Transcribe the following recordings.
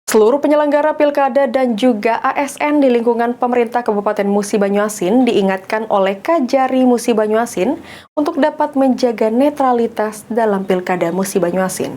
Seluruh penyelenggara pilkada dan juga ASN di lingkungan pemerintah Kabupaten Musi Banyuasin diingatkan oleh Kajari Musi Banyuasin untuk dapat menjaga netralitas dalam pilkada Musi Banyuasin.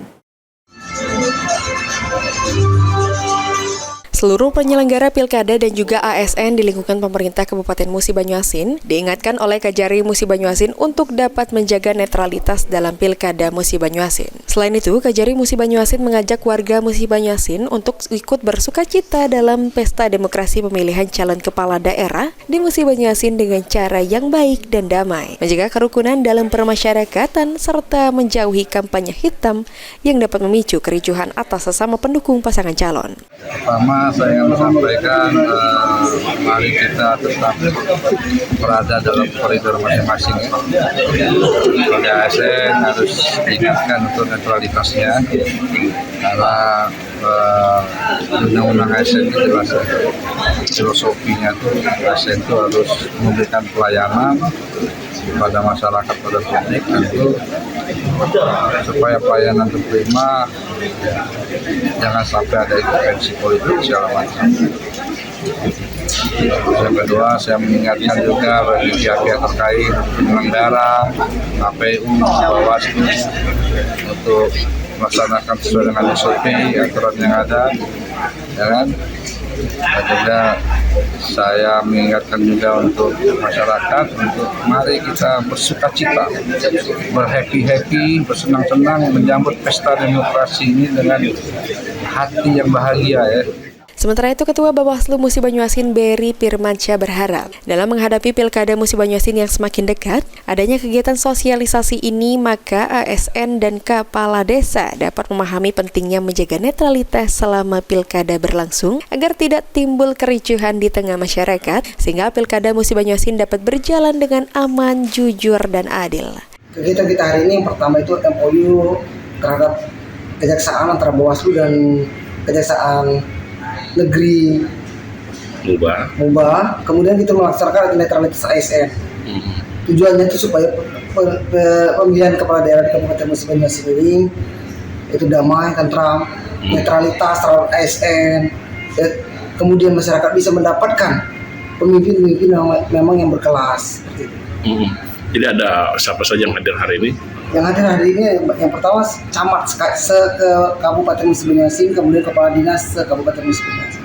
Seluruh penyelenggara pilkada dan juga ASN di lingkungan pemerintah Kabupaten Musi Banyuasin diingatkan oleh Kajari Musi Banyuasin untuk dapat menjaga netralitas dalam pilkada Musi Banyuasin. Selain itu, Kajari Musi Banyuasin mengajak warga Musi Banyuasin untuk ikut bersukacita dalam pesta demokrasi pemilihan calon kepala daerah di Musi Banyuasin dengan cara yang baik dan damai, menjaga kerukunan dalam permasyarakatan serta menjauhi kampanye hitam yang dapat memicu kericuhan atas sesama pendukung pasangan calon. Pertama, saya ingin menyampaikan, mari kita tetap berada dalam koridor masing-masing. Pada ASN harus diingatkan untuk netralitasnya, karena undang-undang ASN itu jelas filosofinya itu ASN itu harus memberikan pelayanan kepada masyarakat, pada publik, tentu supaya pelayanan diterima, jangan sampai ada intervensi politik segala macam. Yang kedua, saya mengingatkan juga bagi pihak-pihak terkait, penyelenggara, KPU, Bawaslu, untuk melaksanakan sesuai dengan SOP, aturan yang ada, ya kan? Dan juga saya mengingatkan juga untuk masyarakat, untuk mari kita bersukacita, berhappy-happy, bersenang-senang menyambut pesta demokrasi ini dengan hati yang bahagia, ya. Sementara itu, Ketua Bawaslu Musi Banyuasin Berry Firmansyah berharap dalam menghadapi Pilkada Musi Banyuasin yang semakin dekat, adanya kegiatan sosialisasi ini maka ASN dan kepala desa dapat memahami pentingnya menjaga netralitas selama Pilkada berlangsung agar tidak timbul kericuhan di tengah masyarakat sehingga Pilkada Musi Banyuasin dapat berjalan dengan aman, jujur, dan adil. Kegiatan kita hari ini yang pertama itu MOU terhadap kejaksaan antara Bawaslu dan Kejaksaan Negeri Muba, kemudian kita melaksanakan netralitas ASN. Tujuannya itu supaya pemilihan kepala daerah di Kabupaten Musi Banyuasin ini itu damai, tentram, netralitas terhadap ASN, dan kemudian masyarakat bisa mendapatkan pemimpin-pemimpin memang yang berkelas. Jadi ada siapa saja yang hadir hari ini? Yang hadir hari ini yang pertama camat se-Kabupaten Musi Banyuasin, kemudian kepala dinas se-Kabupaten Musi Banyuasin.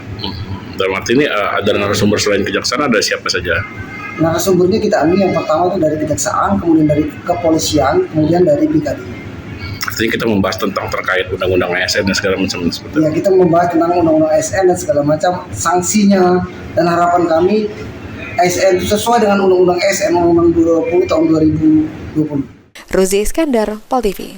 Dalam arti ini ada narasumber selain kejaksaan, ada siapa saja? Narasumbernya kita ambil yang pertama itu dari kejaksaan, kemudian dari kepolisian, kemudian dari BKD. Artinya kita membahas tentang terkait undang-undang ASN dan segala macam seperti itu. Ya, kita membahas tentang undang-undang ASN dan segala macam sanksinya, dan harapan kami ASN itu sesuai dengan undang-undang ASN Undang-Undang 20 tahun 2020. Ruzi Iskandar, Pol TV.